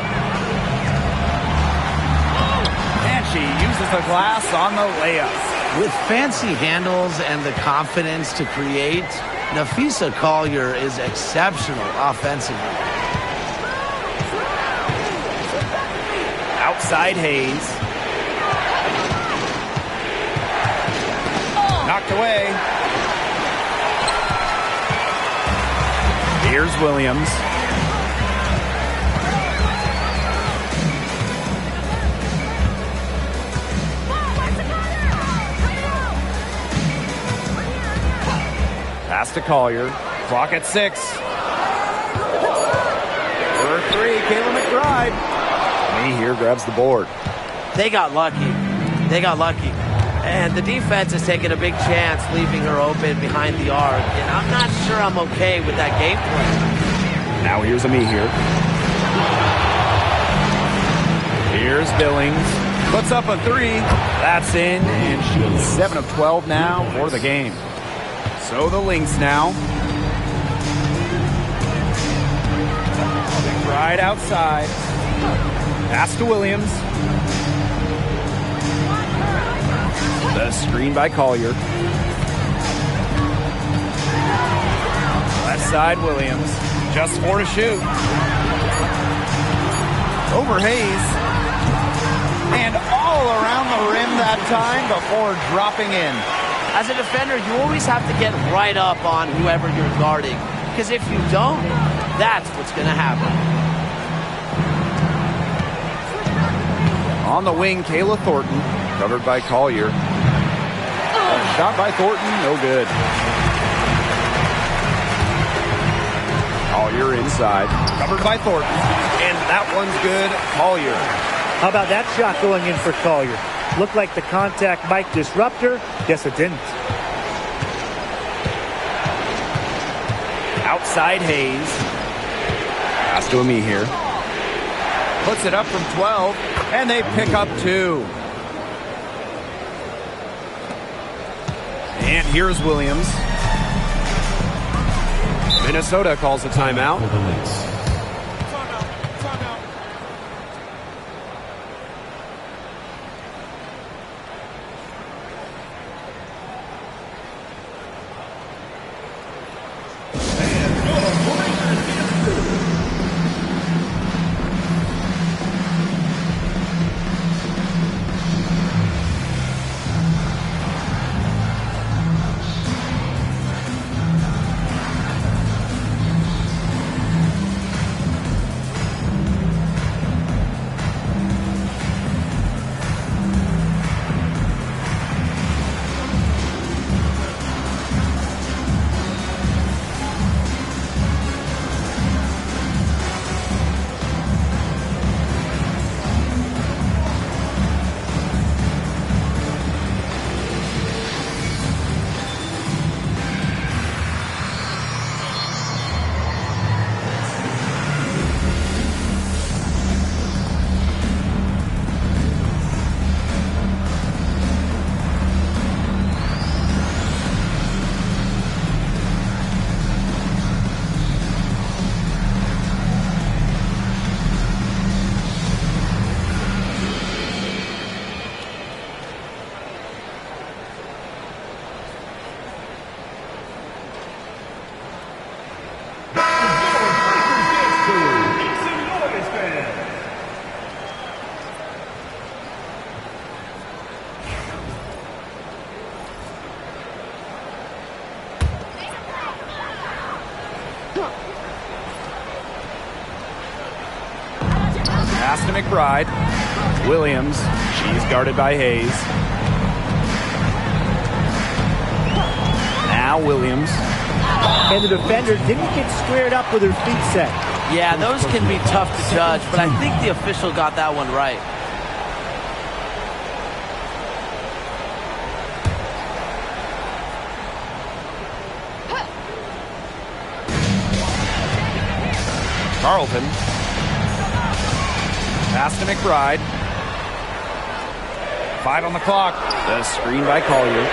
And she uses the glass on the layup. With fancy handles and the confidence to create, Napheesa Collier is exceptional offensively. Outside Hayes. Knocked away. Here's Williams. Pass to Collier. Clock at 6. For 3, Kayla McBride. Me here grabs the board. They got lucky. And the defense is taking a big chance, leaving her open behind the arc. And I'm not sure I'm okay with that game plan. Now here's me here. Here's Billings. Puts up a 3. That's in. And she's 7 of 12 now for the game. So the Lynx now. McBride outside. Pass to Williams. The screen by Collier. Inside Williams. Just 4 to shoot. Over Hayes. And all around the rim that time before dropping in. As a defender, you always have to get right up on whoever you're guarding. Because if you don't, that's what's going to happen. On the wing, Kayla Thornton, covered by Collier. Shot by Thornton, no good. Collier inside, covered by Thornton, and that one's good. Collier. How about that shot going in for Collier? Looked like the contact might disrupt her. Guess it didn't. Outside Hayes. Pass to Ami here. Puts it up from 12, and they pick up 2. And here's Williams. Minnesota calls a timeout. For the Lynx. Pass to McBride. Williams. She's guarded by Hayes. Now Williams. And the defender didn't get squared up with her feet set. Yeah, those can be tough to judge, but I think the official got that one right. Carlton. Pass to McBride. 5 on the clock. The screen by Collier.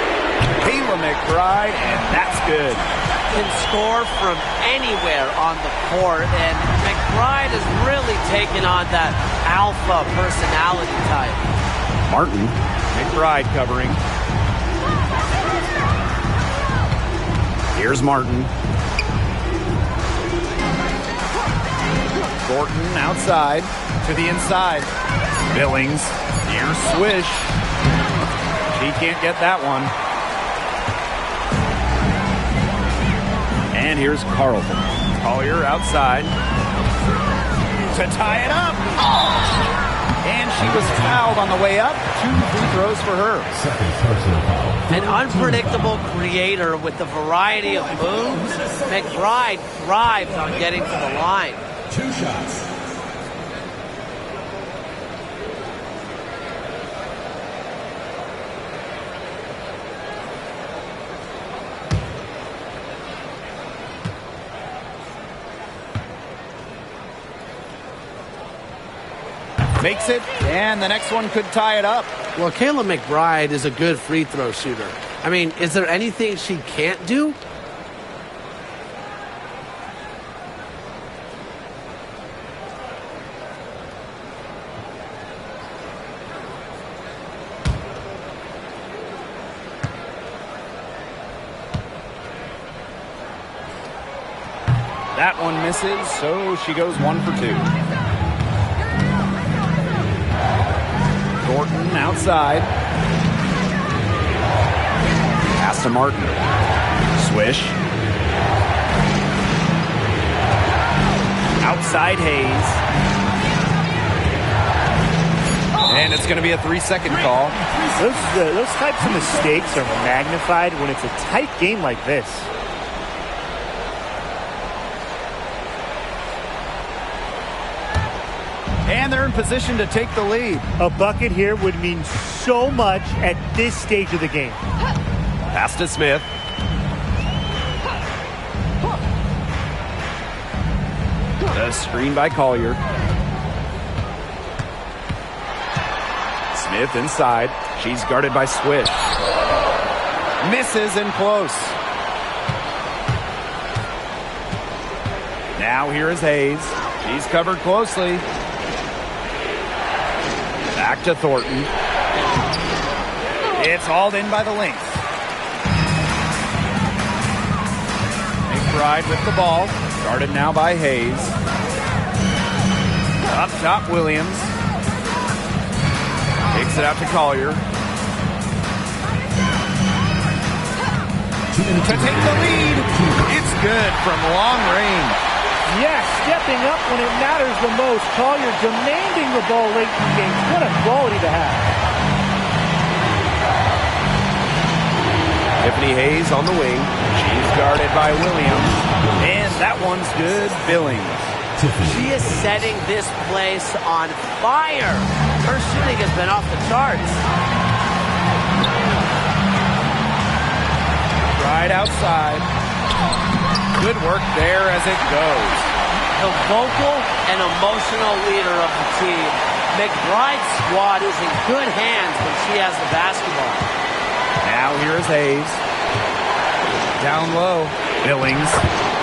Kayla McBride, and that's good. Can score from anywhere on the court, and McBride has really taken on that alpha personality type. Martin. McBride covering. Here's Martin. Thornton outside to the inside. Billings. Here's Swish. She can't get that one. And here's Carlton. Collier outside to tie it up. And she was fouled on the way up. 2 free throws for her. Second personal foul. An unpredictable creator with a variety of moves. McBride thrives on getting to the line. 2 shots. Makes it, and the next one could tie it up. Well, Kayla McBride is a good free throw shooter. I mean, is there anything she can't do? That one misses, so she goes 1 for 2. Thornton outside. Pass to Martin. Swish. Outside Hayes. And it's going to be a 3-second call. Those types of mistakes are magnified when it's a tight game like this. And they're in position to take the lead. A bucket here would mean so much at this stage of the game. Pass to Smith. The screen by Collier. Smith inside. She's guarded by Swish. Misses and close. Now here is Hayes. She's covered closely. Back to Thornton. It's hauled in by the Lynx. McBride with the ball. Guarded now by Hayes. Up top, Williams. Takes it out to Collier. To take the lead. It's good from long range. Yes, stepping up when it matters the most. Collier demanding the ball late in the game. What a quality to have. Tiffany Hayes on the wing. She's guarded by Williams. And that one's good. Billings. She is setting this place on fire. Her shooting has been off the charts. Right outside. Good work there as it goes. The vocal and emotional leader of the team. McBride's squad is in good hands when she has the basketball. Now here's Hayes. Down low. Billings.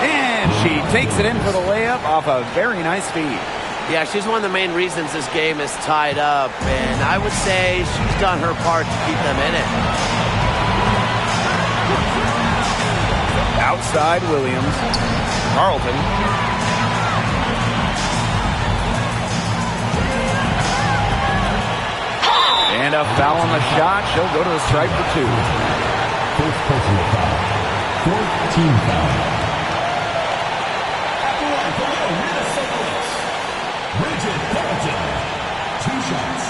And she takes it in for the layup off a very nice feed. Yeah, she's one of the main reasons this game is tied up. And I would say she's done her part to keep them in it. Outside Williams. Carlton. And a foul on the shot. She'll go to the stripe for 2. First personal foul. 4th team foul. Bridget Carlton. 2 shots.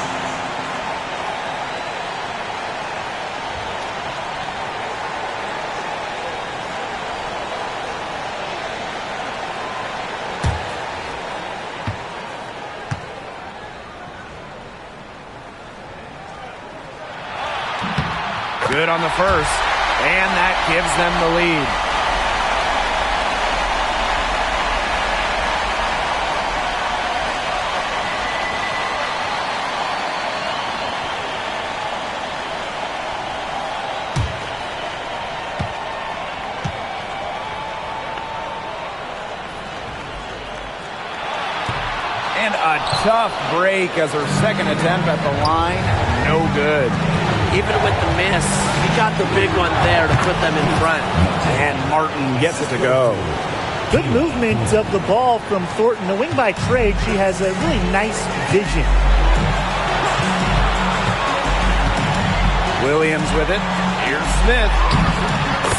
Good on the first, and that gives them the lead. And a tough break as her second attempt at the line, no good. Even with the miss, he got the big one there to put them in front. And Martin gets it to go. Good movement of the ball from Thornton. The wing by Craig, she has a really nice vision. Williams with it. Here's Smith.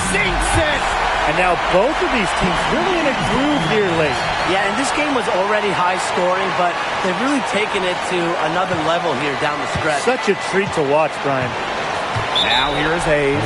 Sinks it! And now both of these teams really in a groove here late. Yeah, and this game was already high scoring, but they've really taken it to another level here down the stretch. Such a treat to watch, Brian. Now here is Hayes.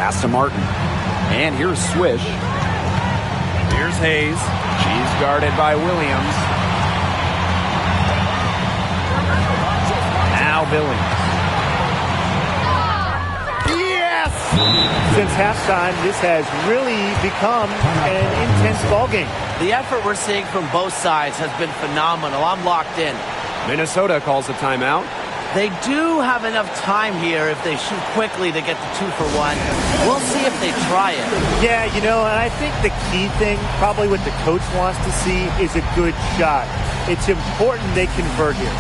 Pass to Martin. And here's Swish. Here's Hayes. She's guarded by Williams. Now Billings. Yes! Since halftime, this has really become an intense ballgame. The effort we're seeing from both sides has been phenomenal. I'm locked in. Minnesota calls a timeout. They do have enough time here if they shoot quickly to get the 2 for 1. We'll see if they try it. Yeah, and I think the key thing, probably what the coach wants to see, is a good shot. It's important they convert here.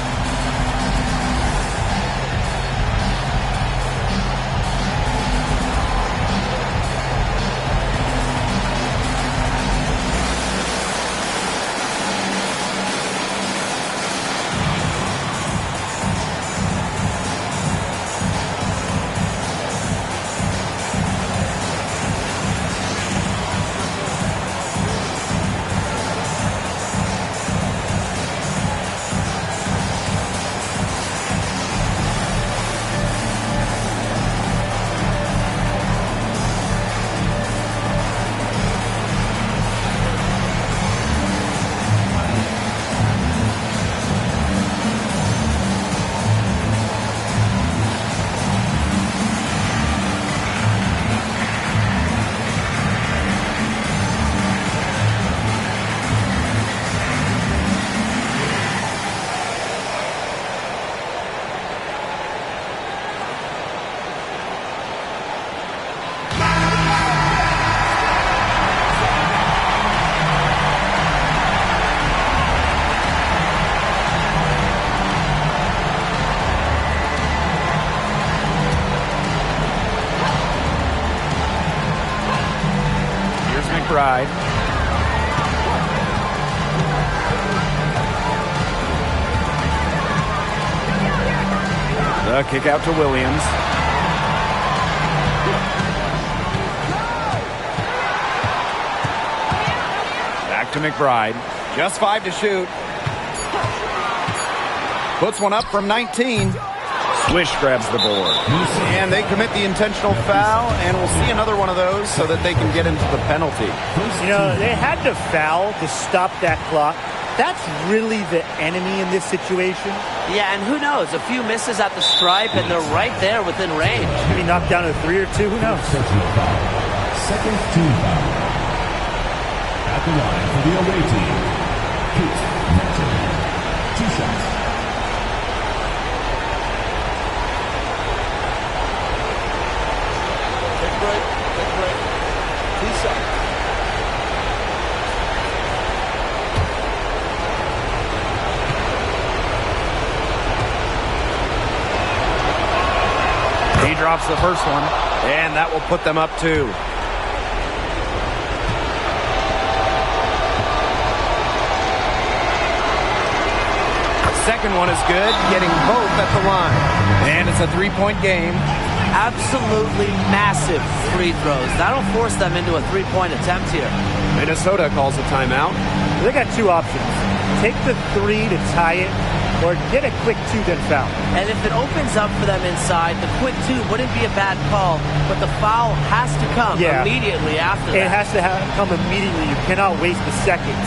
McBride. The kick out to Williams. Back to McBride. Just 5 to shoot. Puts one up from 19. Swish grabs the board. And they commit the intentional foul, and we'll see another one of those so that they can get into the penalty. They had to foul to stop that clock. That's really the enemy in this situation. Yeah, and who knows? A few misses at the stripe, and they're right there within range. Maybe knocked down a 3 or 2. Who knows? Second team foul. At the line for the away team, Kate Martin. 2 shots. Take break. 2 shots. He drops the first one, and that will put them up 2. Second one is good, getting both at the line. And it's a 3-point game. Absolutely massive free throws. That'll force them into a 3-point attempt here. Minnesota calls a timeout. They got 2 options. Take the 3 to tie it, or get a quick 2 then foul. And if it opens up for them inside, the quick 2 wouldn't be a bad call, but the foul has to come immediately after that. It has to come immediately. You cannot waste a second.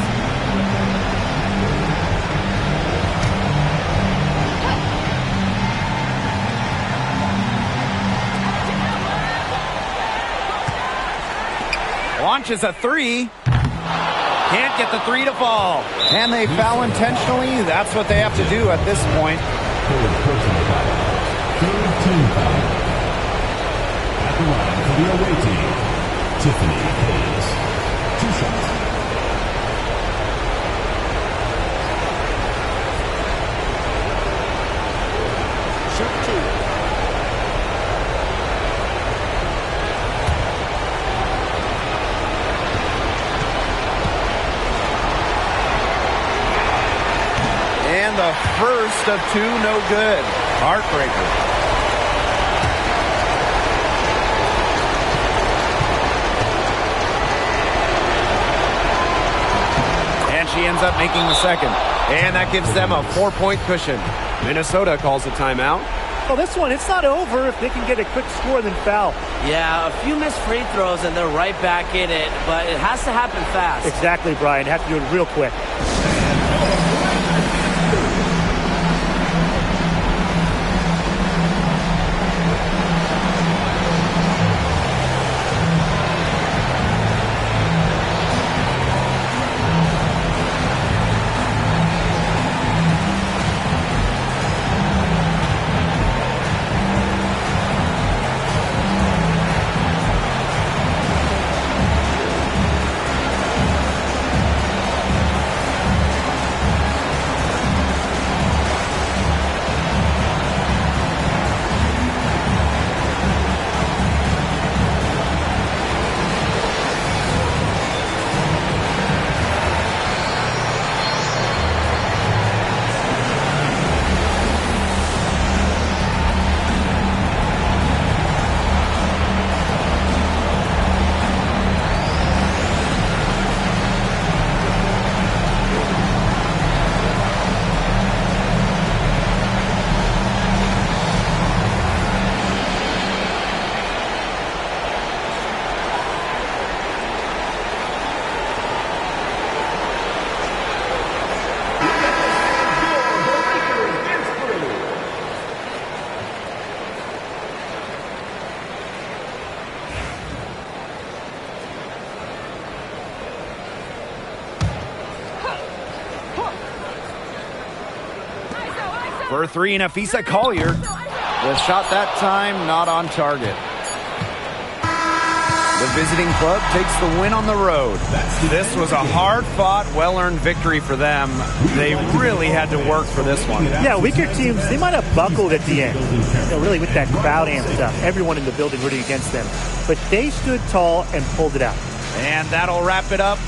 Launches a 3. Can't get the 3 to fall. And they foul intentionally. That's what they have to do at this point. Third personal foul. Third team foul. At the line for the away team, Tiffany Hayes. 2 shots. Shoot 2. And the first of 2, no good. Heartbreaker. And she ends up making the second. And that gives them a 4-point cushion. Minnesota calls a timeout. Well, this one, it's not over if they can get a quick score and then foul. Yeah, a few missed free throws and they're right back in it, but it has to happen fast. Exactly, Brian. Have to do it real quick. For three, Nafisa Collier. The shot that time not on target. The visiting club takes the win on the road. This was a hard-fought, well-earned victory for them. They really had to work for this one. Yeah, weaker teams, they might have buckled at the end. Really with that crowd amped up. Everyone in the building rooting against them. But they stood tall and pulled it out. And that'll wrap it up